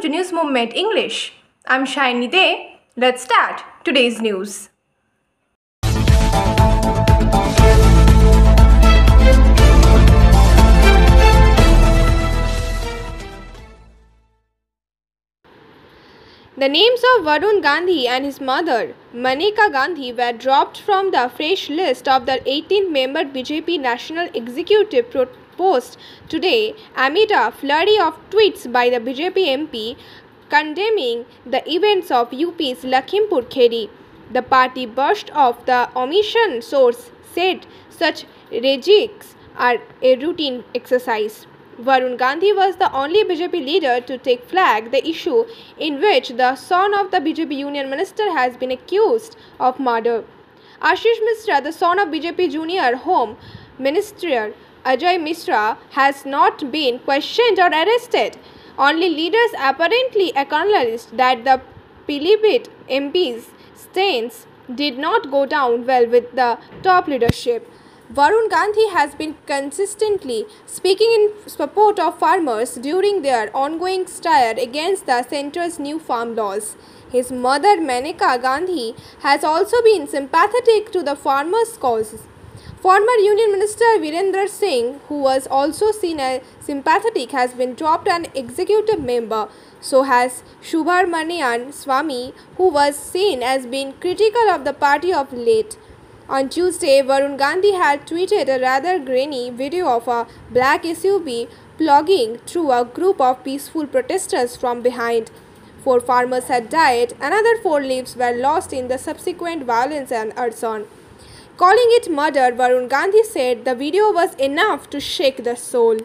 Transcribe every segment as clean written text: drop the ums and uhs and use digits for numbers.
to News Movement English. I'm Shiny Day. Let's start today's news. The names of Varun Gandhi and his mother, Maneka Gandhi, were dropped from the fresh list of the 18-member BJP National Executive proposed today amid a flurry of tweets by the BJP MP condemning the events of UP's Lakhimpur Kheri. The party brushed off the omission. Source said such regex are a routine exercise. Varun Gandhi was the only BJP leader to take flag the issue in which the son of the BJP Union Minister has been accused of murder. Ashish Mishra, the son of BJP Junior Home Minister Ajay Mishra, has not been questioned or arrested. Only leaders apparently acknowledged that the Pilibhit MP's stance did not go down well with the top leadership. Varun Gandhi has been consistently speaking in support of farmers during their ongoing stir against the centre's new farm laws. His mother, Maneka Gandhi, has also been sympathetic to the farmers' causes. Former Union Minister Virendra Singh, who was also seen as sympathetic, has been dropped an executive member. So has Subramanian Swamy, who was seen as being critical of the party of late. On Tuesday, Varun Gandhi had tweeted a rather grainy video of a black SUV plogging through a group of peaceful protesters from behind. 4 farmers had died, another 4 lives were lost in the subsequent violence and arson. Calling it murder, Varun Gandhi said the video was enough to shake the soul.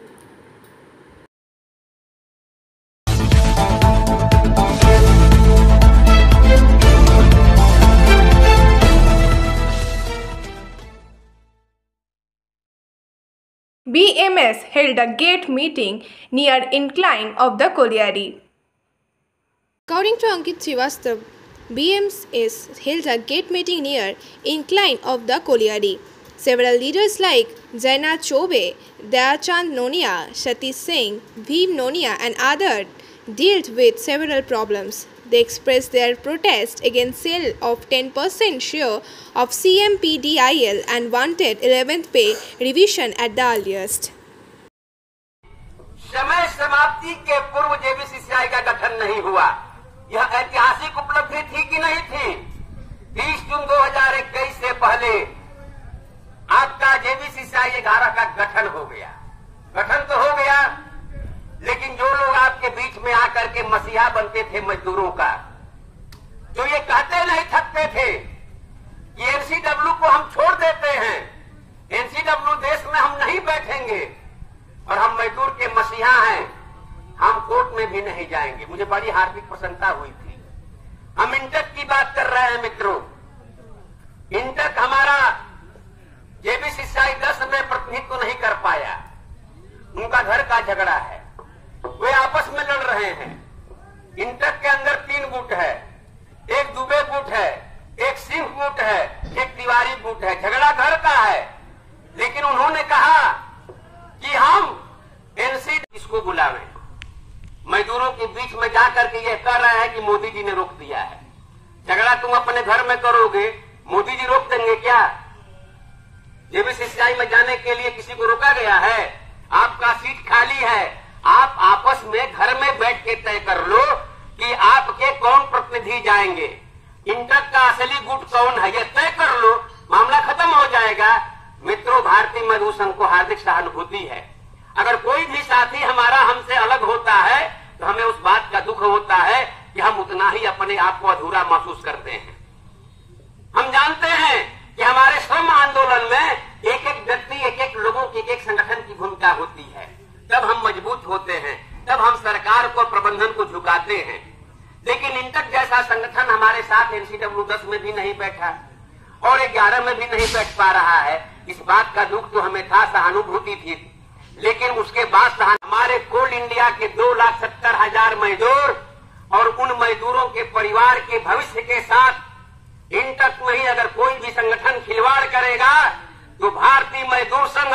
BMS held a gate meeting near incline of the Colliery. According to Ankit Srivastava, BMS held a gate meeting near incline of the Colliery. Several leaders like Jaina Chobe, Dayachand Nonia, Satish Singh, Bhim Nonia and others dealt with several problems. They expressed their protest against sale of 10% share of CMPDIL and wanted 11th pay revision at the earliest. समय समाप्ति के पूर्व JBCCI का गठन नहीं हुआ। यह ऐतिहासिक उपलब्धि थी कि नहीं थी? 30 जून 2021 से पहले आपका जेबीसीसीआई 11 का गठन हो गया। गठन तो हो गया, लेकिन जो लोग आपके बीच में आकर के मसीहा बनते थे मजदूरों का, जो ये कहते नहीं थकते थे कि एनसीडब्ल्यू को हम छोड़ देते हैं, एनसीडब्ल्यू देश में हम नहीं बैठेंगे और हम मजदूर के मसीहा हैं, हम कोर्ट में भी नहीं जाएंगे। मुझे बड़ी हार्दिक प्रसन्नता हुई थी। हम इंटक की बात कर रहे हैं मित्रों। इंटक हमारा जेबीसीसीआई 10 में प्रतिनिधित्व नहीं कर पाया, उनका घर का झगड़ा है, वे आपस में लड़ रहे हैं। इंटक के अंदर 3 गुट है, एक दुबे गुट है, एक सिंह गुट है, एक तिवारी गुट है। झगड़ा घर का है, लेकिन उन्होंने कहा कि हम एनसी इसको बुलावें। मजदूरों के बीच में जाकर के ये कह रहे हैं कि मोदी जी ने रोक दिया है। झगड़ा तुम अपने घर में करोगे, मोदी जी रोक देंगे क्या? जेबीसीसीआई में जाने के लिए किसी को रोका गया है? आपका सीट खाली है, आप आपस में घर में बैठ के तय कर लो कि आपके कौन प्रतिनिधि जाएंगे, इंटक का असली गुट कौन है, यह तय कर लो, मामला खत्म हो जाएगा। मित्रों, भारतीय मजदूर संघ को हार्दिक सहानुभूति है। अगर कोई भी साथी हमारा हमसे अलग होता है तो हमें उस बात का दुख होता है कि हम उतना ही अपने आप को अधूरा महसूस करते हैं। हम जानते हैं कि हमारे श्रम आंदोलन में एक एक व्यक्ति, एक एक लोगों की, एक एक संगठन की भूमिका होती है। तब हम मजबूत होते हैं, तब हम सरकार को, प्रबंधन को झुकाते हैं। लेकिन इंटक जैसा संगठन हमारे साथ एनसीडब्ल्यू 10 में भी नहीं बैठा और 11 में भी नहीं बैठ पा रहा है। इस बात का दुख तो हमें था, सहानुभूति थी, लेकिन उसके बाद हमारे कोल इंडिया के 2,70,000 मजदूर और उन मजदूरों के परिवार के भविष्य के साथ इंटक में ही अगर कोई भी संगठन खिलवाड़ करेगा तो भारतीय मजदूर संघ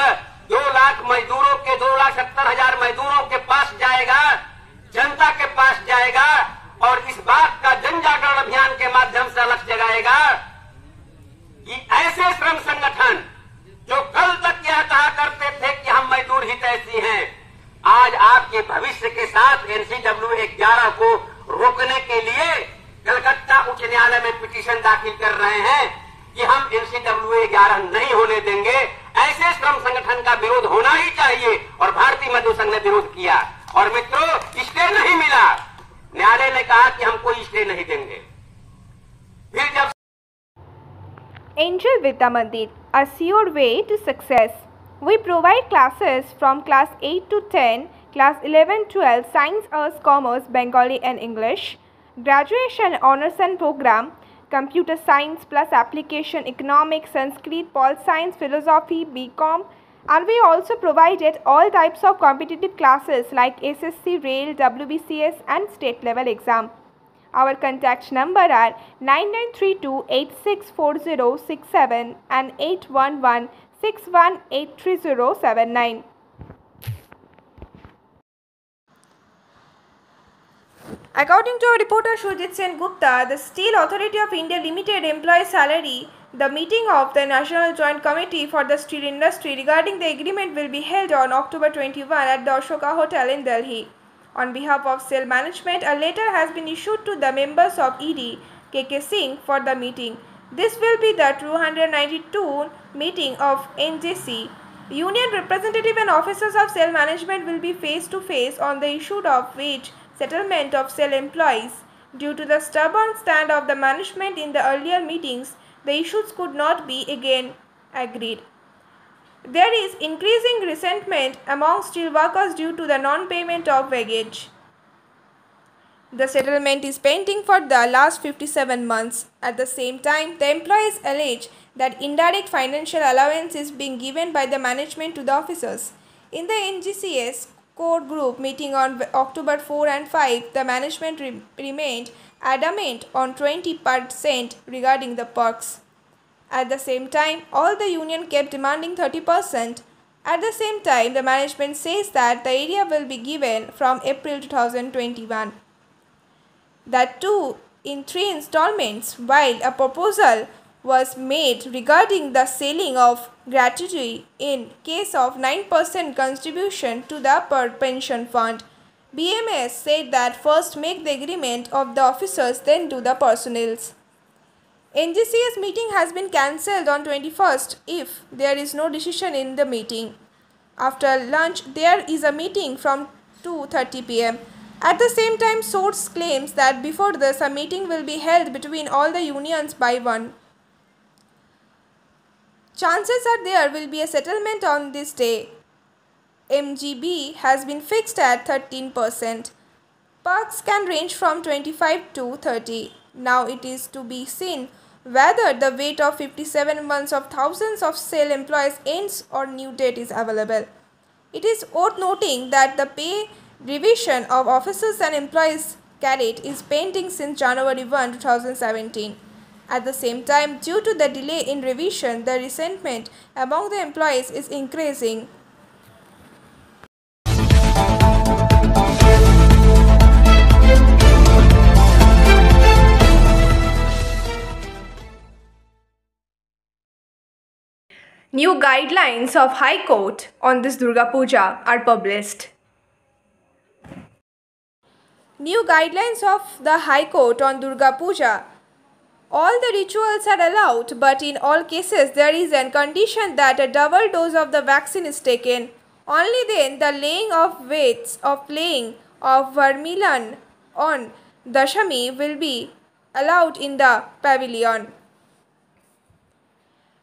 2 लाख मजदूरों के 2,70,000 मजदूरों के पास जाएगा, जनता के पास जाएगा और इस बात का जन जागरण अभियान के माध्यम से अलग जगाएगा कि ऐसे श्रम संगठन जो कल तक यह कहा करते थे कि हम मजदूर हितैषी हैं, आज आपके भविष्य के साथ NCW 11 को रोकने के लिए कलकत्ता उच्च न्यायालय में पिटीशन दाखिल कर रहे हैं कि हम NCW 11 नहीं होने देंगे। ऐसे श्रम संगठन का विरोध होना ही चाहिए और भारतीय मजदूर संघ ने विरोध किया और मित्रों स्टे नहीं मिला। न्यायालय ने कहा कि हम कोई स्टे नहीं देंगे। फिर जब Angel Vidya Mandir, a sure way to success. We provide classes from class 8 to 10, class 11, 12, Science, Arts, Commerce, Bengali and English, Graduation Honours and Program, Computer Science plus Application Economics, Sanskrit, Pol Science, Philosophy, BCom, and we also provided all types of competitive classes like SSC, Rail, WBCS and state level exam. Our contact number are 9932864067 and 8116183079. According to our reporter Shurjit Sen Gupta, the Steel Authority of India Limited employees salary, the meeting of the National Joint Committee for the Steel Industry regarding the agreement will be held on October 21 at the Ashoka Hotel in Delhi. On behalf of SAIL management, a letter has been issued to the members of ED, KK Singh for the meeting. This will be the 292 meeting of NJC. Union representative and officers of SAIL management will be face to face on the issue of wage settlement of SAIL employees. Due to the stubborn stand of the management in the earlier meetings, the issues could not be again agreed. There is increasing resentment among steel workers due to the non-payment of wage. The settlement is pending for the last 57 months. At the same time, the employees allege that indirect financial allowance is being given by the management to the officers. In the NGCS core group meeting on October 4 and 5, the management remained adamant on 20% regarding the perks. At the same time, all the union kept demanding 30%. At the same time, the management says that the area will be given from April 2021. That too in 3 installments, while a proposal was made regarding the selling of gratuity in case of 9% contribution to the pension fund. BMS said that first make the agreement of the officers, then do the personnels. NGCS meeting has been cancelled on 21st if there is no decision in the meeting. After lunch, there is a meeting from 2:30 p.m. At the same time, source claims that before this, a meeting will be held between all the unions by 1. Chances are there will be a settlement on this day. MGB has been fixed at 13%. Perks can range from 25 to 30. Now it is to be seen whether the wait of 57 months of thousands of SAIL employees ends or new date is available. It is worth noting that the pay revision of officers and employees carried is pending since January 1, 2017. At the same time, due to the delay in revision, the resentment among the employees is increasing. New guidelines of High Court on this Durga Puja are published. New guidelines of the High Court on Durga Puja. All the rituals are allowed, but in all cases there is a condition that a double dose of the vaccine is taken. Only then the laying of weights of playing of Vermilion on Dashami will be allowed in the pavilion.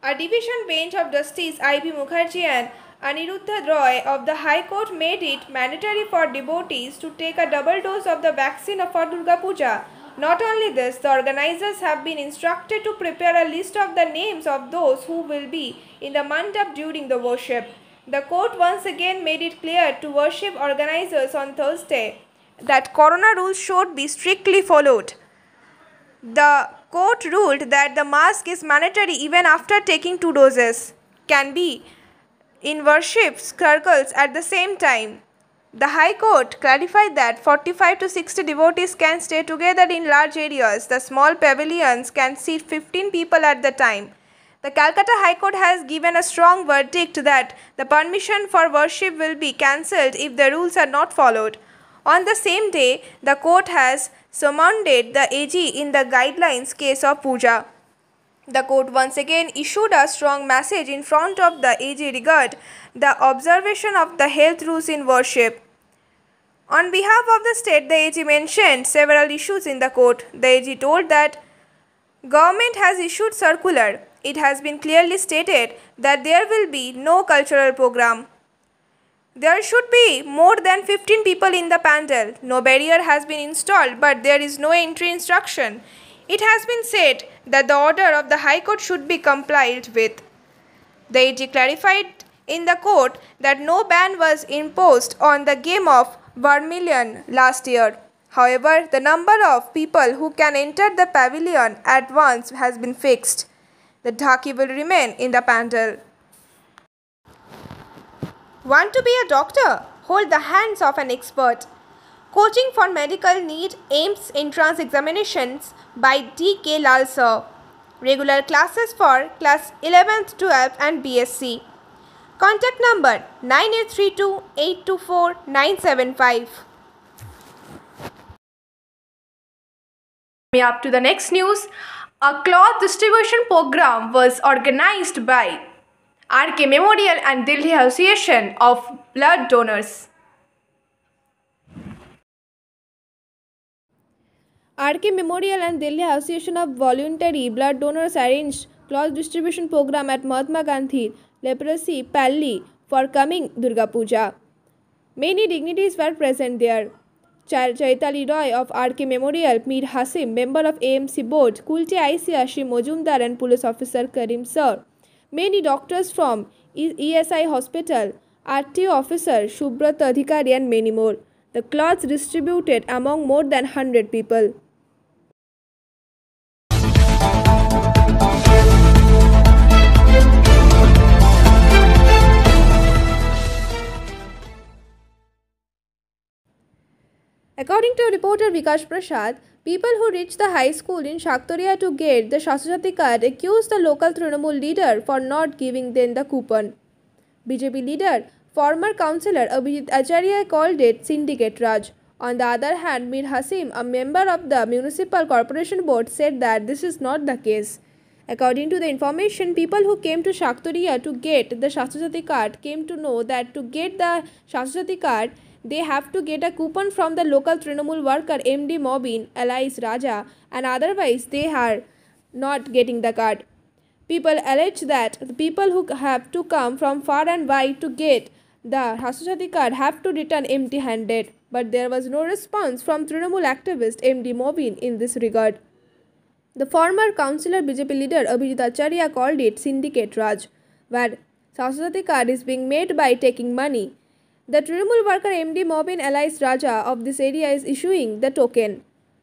A division bench of Justice I.B. Mukherjee and Aniruddha Roy of the High Court made it mandatory for devotees to take a double dose of the vaccine for Durga Puja. Not only this, the organizers have been instructed to prepare a list of the names of those who will be in the mandap during the worship. The court once again made it clear to worship organizers on Thursday that corona rules should be strictly followed. The court ruled that the mask is mandatory even after taking 2 doses, can be in worship circles at the same time. The High Court clarified that 45 to 60 devotees can stay together in large areas. The small pavilions can seat 15 people at the time. The Calcutta High Court has given a strong verdict that the permission for worship will be cancelled if the rules are not followed. On the same day, the court has summoned the AG in the guidelines case of puja. The court once again issued a strong message in front of the AG regarding the observation of the health rules in worship. On behalf of the state, the AG mentioned several issues in the court. The AG told that government has issued circular. It has been clearly stated that there will be no cultural program. There should be more than 15 people in the pandal. No barrier has been installed, but there is no entry instruction. It has been said that the order of the High Court should be complied with. The AG clarified in the court that no ban was imposed on the game of Vermilion last year. However, the number of people who can enter the pavilion at once has been fixed. The dhaki will remain in the pandal. Want to be a doctor? Hold the hands of an expert. Coaching for medical need AIIMS entrance examinations by D.K. Lal Sir. Regular classes for class 11th, 12th and BSc. Contact number 9832 824 975. Up to the next news. A cloth distribution program was organized by RK Memorial and Delhi Association of Blood Donors. RK Memorial and Delhi Association of Voluntary Blood Donors arranged cloth distribution program at Mahatma Gandhi Leprosy Palli for coming Durga Puja. Many dignitaries were present there. Chaitali Roy of RK Memorial, Mir Hasim, member of AMC Board, Kulte IC Ashim Mojumdar and Police Officer Karim Sir. Many doctors from ESI Hospital, RTO Officer Shubrat Adhikari and many more. The cloths distributed among more than 100 people. According to reporter Vikash Prasad, people who reached the high school in Shaktoria to get the Shastri card accused the local Trinamool leader for not giving them the coupon. BJP leader, former councillor Abhijit Acharya called it Syndicate Raj. On the other hand, Mir Hasim, a member of the Municipal Corporation Board, said that this is not the case. According to the information, people who came to Shaktoria to get the Shastri card came to know that to get the Shastri card, they have to get a coupon from the local Trinamool worker MD Mobin alias Raja, and otherwise they are not getting the card. People allege that the people who have to come from far and wide to get the Shastri card have to return empty-handed, but there was no response from Trinamool activist MD Mobin in this regard. The former councillor BJP leader Abhijit Acharya called it Syndicate Raj, where Shastri card is being made by taking money. The Trinamool worker MD Mobin alias Raja of this area is issuing the token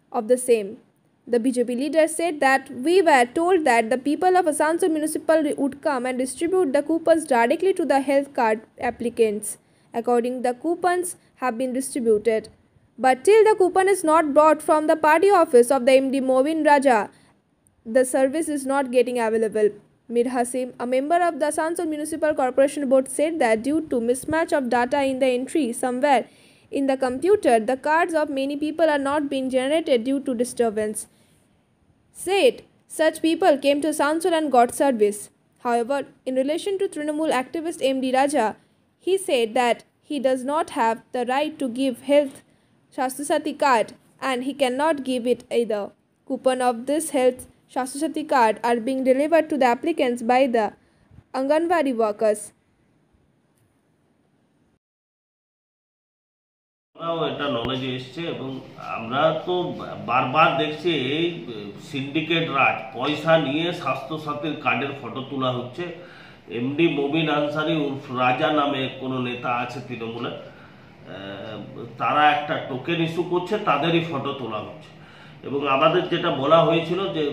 of the same. The BJP leader said that we were told that the people of Asansol Municipal would come and distribute the coupons directly to the health card applicants. According, the coupons have been distributed. But till the coupon is not brought from the party office of the MD Mobin Raja, the service is not getting available. Mir Hasim, a member of the Asansol Municipal Corporation Board, said that due to mismatch of data in the entry somewhere in the computer, the cards of many people are not being generated due to disturbance. Said such people came to Asansol and got service. However, in relation to Trinamool activist MD Raja, he said that he does not have the right to give health Shastri card and he cannot give it either. Coupon of this health Shastri card are being delivered to the applicants by the Anganwadi workers. এটা নলেজে এসছে এবং আমরা তো বারবার দেখছি এই syndicate রাজ পয়সা নিয়ে স্বাস্থ্যসাথীর কার্ডের ফটো তোলা হচ্ছে। এমডি মবিন আনসারি উর্ফ রাজা নামে কোনো নেতা আছে তৃণমূলের, তারা একটা টোকেন ইস্যু করছে, তাদেরই ফটো তোলা হচ্ছে। এবং আমাদের যেটা বলা হয়েছিল যে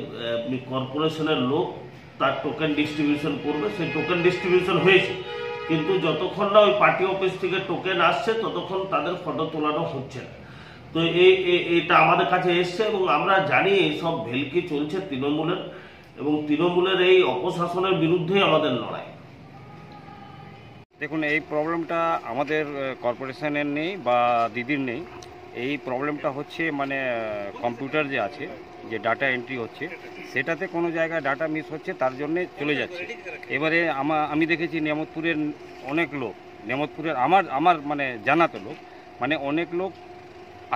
কর্পোরেশনের লোক তার টোকেন ডিস্ট্রিবিউশন করবে, সেই টোকেন ডিস্ট্রিবিউশন হয়েছে, কিন্তু যতক্ষণ না ওই পার্টি অফিস থেকে টোকেন আসছে ততক্ষণ তাদের ফটো তোলানো হচ্ছে না। তো এটা আমাদের কাছে এসছে এবং আমরা জানি এইসব ভেলকি চলছে তৃণমূলের, এবং তৃণমূলের এই অপশাসনের বিরুদ্ধেই আমাদের লড়াই। দেখুন, এই প্রবলেমটা আমাদের কর্পোরেশনের নেই বা দিদির নেই। এই প্রবলেমটা হচ্ছে মানে কম্পিউটার যে আছে, যে ডাটা এন্ট্রি হচ্ছে, সেটাতে কোনো জায়গায় ডাটা মিস হচ্ছে, তার জন্যে চলে যাচ্ছে। এবারে আমি দেখেছি নেমতপুরের অনেক লোক, নেমতপুরের আমার মানে জানাতো লোক, মানে অনেক লোক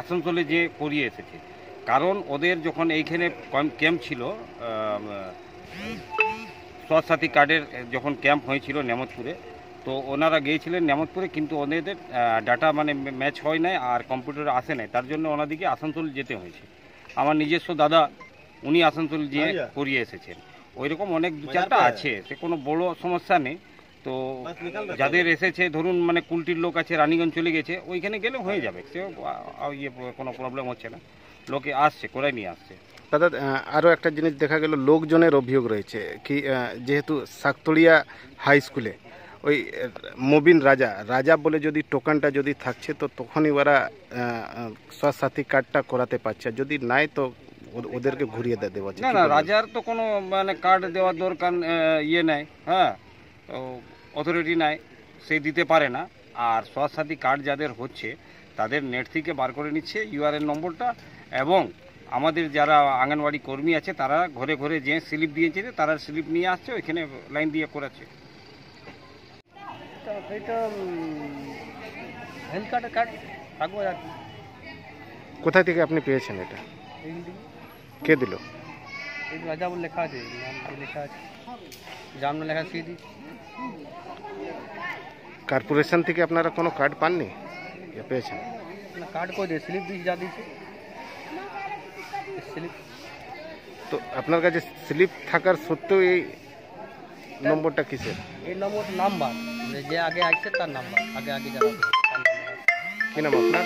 আসানসোলে যে করিয়ে এসেছে। কারণ ওদের যখন এইখানে ক্যাম্প ছিল, স্বাস্থ্যসাথী কার্ডের যখন ক্যাম্প হয়েছিল নেমতপুরে, তো ওনারা গিয়েছিলেন নেমতপুরে, কিন্তু ওদের ডাটা মানে ম্যাচ হয় নাই আর কম্পিউটারে আসে নাই, তার জন্য ওনাদিকে আসানসোল যেতে হয়েছে। আমার নিজস্ব দাদা, উনি আসানসোল গিয়ে করিয়ে এসেছেন। ওইরকম অনেক দু চারটা আছে, সে কোনো বড় সমস্যা নেই। তো যাদের এসেছে, ধরুন মানে কুলটির লোক আছে, রানীগঞ্জ চলে গেছে, ওইখানে গেলে হয়ে যাবে, সে কোনো প্রবলেম হচ্ছে না, লোকে আসছে করে নিয়ে আসছে। দাদা, আরও একটা জিনিস দেখা গেল, লোকজনের অভিযোগ রয়েছে কি, যেহেতু শাকতলিয়া হাই স্কুলে ওই মবিন রাজা বলে যদি টোকেনটা যদি থাকছে, তো তখনই ওরা স্বাস্থ্যসাথী কার্ডটা করাতে পারছে, যদি নাই তো ওদেরকে ঘুরিয়ে দেওয়া। না, রাজার তো কোনো মানে কার্ড দেওয়ার দরকার ইয়ে নাই, হ্যাঁ, অথরিটি নাই, সে দিতে পারে না। আর স্বাস্থ্যসাথী কার্ড যাদের হচ্ছে তাদের নেট থেকে বার করে নিচ্ছে ইউআরএন নম্বরটা, এবং আমাদের যারা আঙ্গনওয়াড়ি কর্মী আছে তারা ঘরে ঘরে যে স্লিপ দিয়েছে তারা স্লিপ নিয়ে আসছে, ওইখানে লাইন দিয়ে করাচ্ছে। এটা হেলথ কার্ডের কার্ড থাকবো আর কি। কোথায় থেকে আপনি পেয়েছেন এটা? কে দিল? এই রাজা বলে লেখা আছে, নাম লেখা আছে, জামনা লেখা সিডি। কর্পোরেশন থেকে আপনারা কোনো কার্ড পাননি? পেয়েছেন না, কার্ড কই দিয়ে স্লিপ দিয়ে যা দিয়েছে স্লিপ। তো আপনার কাছে স্লিপ থাকার সত্ত্বেও এই নম্বরটা কিসের? এই নম্বরটা নাম্বার, যে আগে আসছে তার নাম্বার, আগে যারা কি নাম আপনার?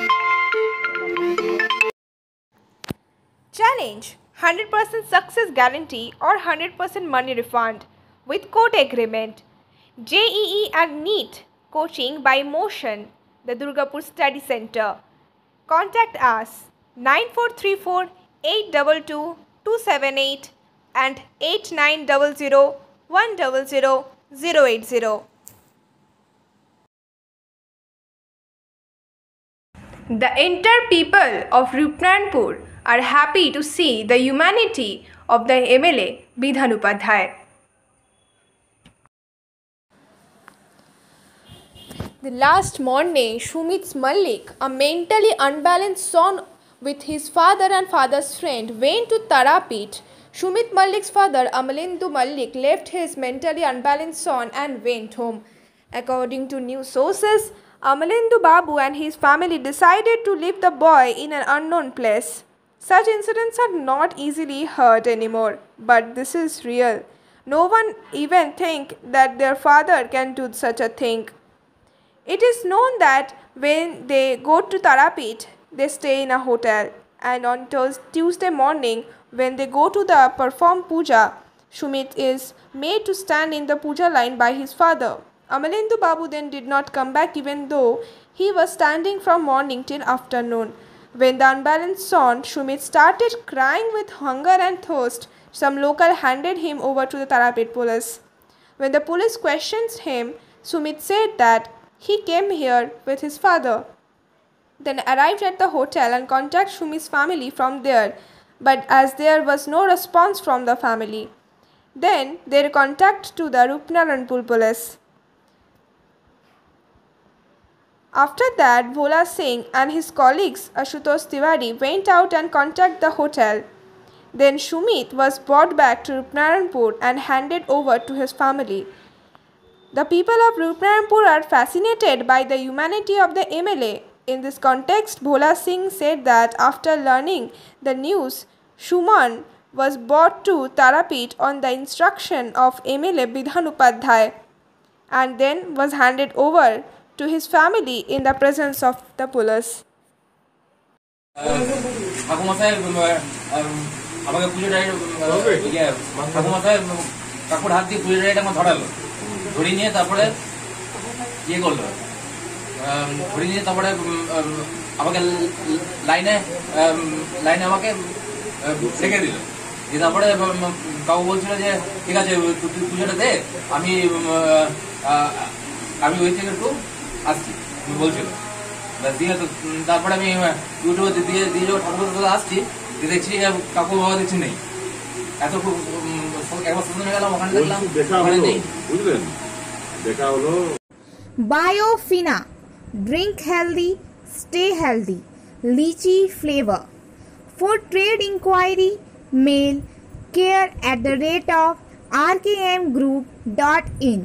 Challenge 100% success guarantee or 100% money refund with court agreement. JEE and NEET coaching by Motion, the Durgapur Study Center. Contact us 9434 822 278 and 8900 100 080. The entire people of Rupnaranpur are happy to see the humanity of the MLA Bidhan Upadhyay. The last morning, Shumit Mallik, a mentally unbalanced son with his father and father's friend, went to Tarapet. Shumit Mallik's father, Amalendu Mallik, left his mentally unbalanced son and went home. According to news sources, Amalendu Babu and his family decided to leave the boy in an unknown place. Such incidents are not easily heard anymore, but this is real. No one even think that their father can do such a thing. It is known that when they go to Tarapet, they stay in a hotel, and on Tuesday morning, when they go to the perform puja, Shumit is made to stand in the puja line by his father. Amalendu Babu then did not come back even though he was standing from morning till afternoon. When the unbalanced son, Shumit, started crying with hunger and thirst, some local handed him over to the Tarapet police. When the police questioned him, Shumit said that he came here with his father. Then arrived at the hotel and contacted Shumit's family from there, but as there was no response from the family, then they contacted to the Rupnaranpur police. After that, Bhola Singh and his colleagues Ashutosh Tiwari went out and contacted the hotel. Then Shumit was brought back to Rupnaranpur and handed over to his family. The people of Rupnaranpur are fascinated by the humanity of the MLA. In this context, Bhola Singh said that after learning the news, Shuman was brought to Tarapet on the instruction of MLA Bidhan Upadhyay and then was handed over to his family in the presence of the police. ঠাকুমশাই আমাকে পুজো ঠাকুমশাই কাকুর হাত দিয়ে পুজো ডাইটা আমার ধরালো, ধরে নিয়ে তারপরে ইয়ে করলো, ধরে নিয়ে তারপরে আমাকে লাইনে আমাকে রেখে দিল। তারপরে কাকু বলছিল যে ঠিক আছে তুই যেটা দে, আমি ওই থেকে একটু আসছি বলছিল। দিয়ে তো তারপরে আমি ইউটিউবে দিয়ে যাবো ঠাকুর আসছি, দেখছি কাকু বাবা দেখছি নেই। এত খুব একবার শুনে গেলাম, ওখানে দেখলাম ওখানে নেই, বুঝলেন, দেখা হলো। Biofina, drink healthy, stay healthy, lychee flavor. For trade inquiry, mail care@rkmgroup.in.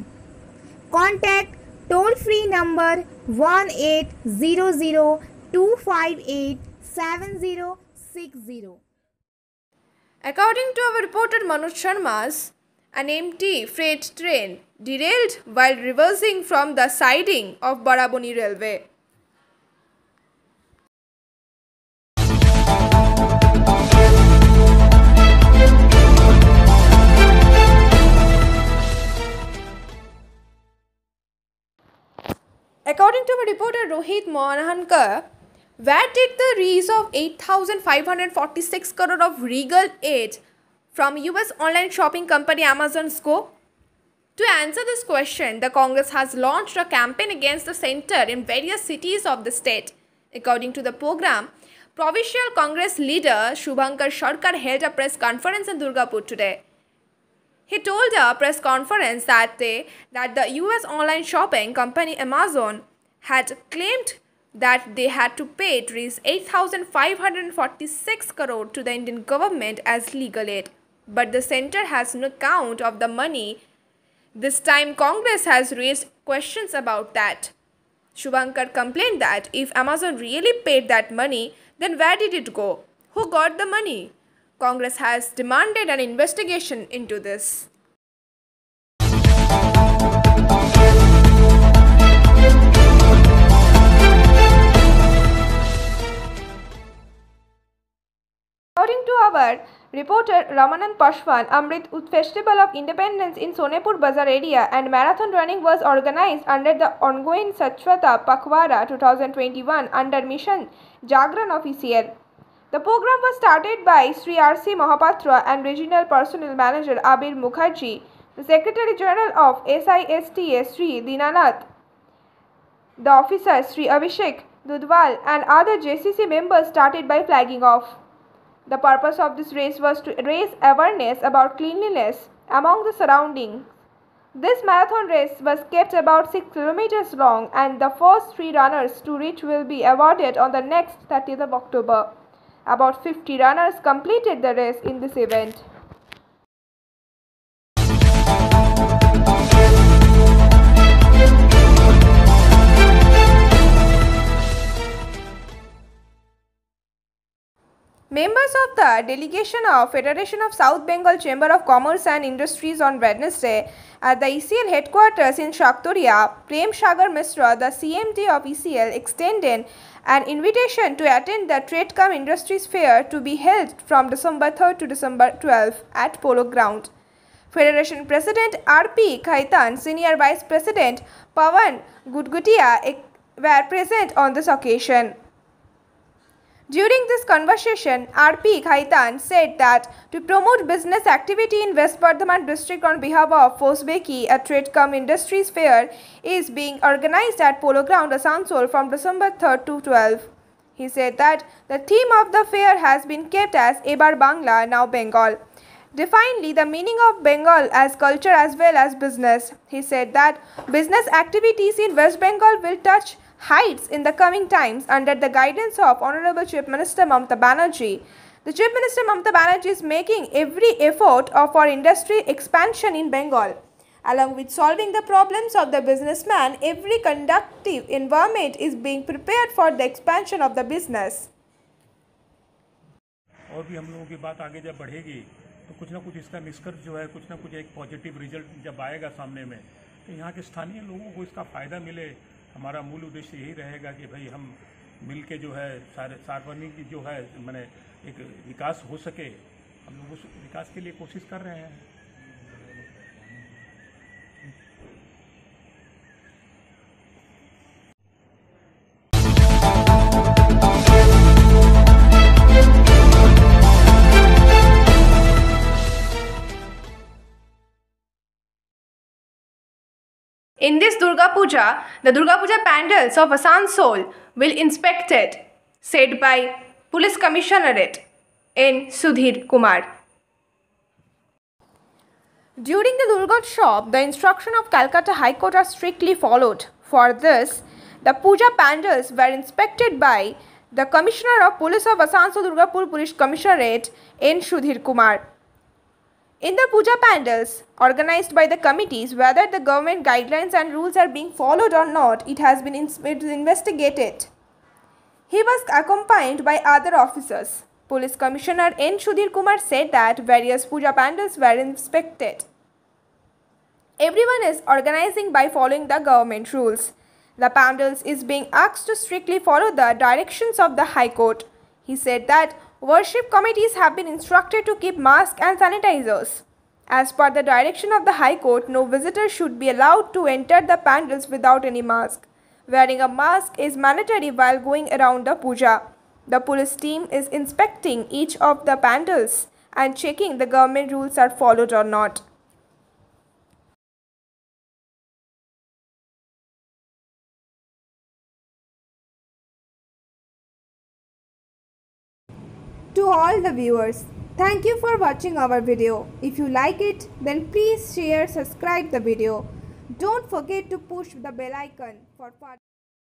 Contact toll-free number 1800-258-7060. According to our reporter Manoj Sharma's, an empty freight train derailed while reversing from the siding of Baraboni Railway. According to our reporter Rohit Monahankar, where did the release of 8,546 crore of legal aid from US online shopping company Amazon go? To answer this question, the Congress has launched a campaign against the center in various cities of the state. According to the program, Provincial Congress leader Shubhankar Sarkar held a press conference in Durgapur today. He told a press conference that the US online shopping company Amazon had claimed that they had to pay Rs 8,546 crore to the Indian government as legal aid. But the center has no count of the money. This time Congress has raised questions about that. Shubhankar complained that if Amazon really paid that money, then where did it go? Who got the money? Congress has demanded an investigation into this. According to our reporter Ramanand Pashwan, Amrit Festival of Independence in Sonepur Bazar area and marathon running was organized under the ongoing Sachwata Pakhwara 2021 under Mission Jagran of ECL. The program was started by Sri R.C. Mahapatra and Regional Personnel Manager Abir Mukherjee, the Secretary General of SISTA Sri Dinanath, the officers Sri Abhishek Dudwal and other JCC members started by flagging off. The purpose of this race was to raise awareness about cleanliness among the surroundings. This marathon race was kept about 6 kilometers long and the first 3 runners to reach will be awarded on the next 30th of October. About 50 runners completed the race in this event. Members of the delegation of Federation of South Bengal Chamber of Commerce and Industries on Wednesday at the ECL headquarters in Shaktoria, Prem Sagar Misra, the CMD of ECL, extended an invitation to attend the Tradecom Industries Fair to be held from December 3rd to December 12th at Polo Ground. Federation President R.P. Khaitan, Senior Vice President Pawan Gudgutia were present on this occasion. During this conversation, R.P. Khaitan said that to promote business activity in West Bardhaman district on behalf of Fosbeki, a Tradecom Industries Fair is being organized at Polo Ground, Asansol from December 3rd to 12th. He said that the theme of the fair has been kept as Ebar Bangla, now Bengal. Definitely the meaning of Bengal as culture as well as business. He said that business activities in West Bengal will touch heights in the coming times under the guidance of Honorable Chief Minister Mamata Banerjee. The Chief Minister Mamata Banerjee is making every effort for industry expansion in Bengal. Along with solving the problems of the businessman, every conducive environment is being prepared for the expansion of the business. और भी हम लोगों की बात आगे जब बढ़ेगी तो कुछ ना कुछ इसका निष्कर्ष जो है, कुछ ना कुछ एक पॉजिटिव रिजल्ट जब आएगा सामने में, तो यहाँ के स्थानीय लोगों को इसका फ़ायदा मिले। हमारा मूल उद्देश्य यही रहेगा कि भाई हम मिल के जो है सार्वजनिक जो है माने एक विकास हो सके। हम लोग उस विकास के लिए कोशिश कर रहे हैं। In this Durga Puja, the Durga Puja pandals of Asansol will inspected, said by Police Commissionerate N. Sudhir Kumar. During the Durgotsav, the instruction of Calcutta High Court are strictly followed. For this, the puja pandals were inspected by the Commissioner of Police of Asansol Durgapur Police Commissionerate N. Sudhir Kumar. In the puja pandals organized by the committees, whether the government guidelines and rules are being followed or not, it has been investigated. He was accompanied by other officers. Police Commissioner N. Sudhir Kumar said that various puja pandals were inspected. Everyone is organizing by following the government rules. The pandals is being asked to strictly follow the directions of the High Court. He said that worship committees have been instructed to keep masks and sanitizers. As per the direction of the High Court, no visitor should be allowed to enter the pandals without any mask. Wearing a mask is mandatory while going around the puja. The police team is inspecting each of the pandals and checking the government rules are followed or not. To all the viewers, thank you for watching our video. If you like it, then please share, subscribe the video. Don't forget to push the bell icon for further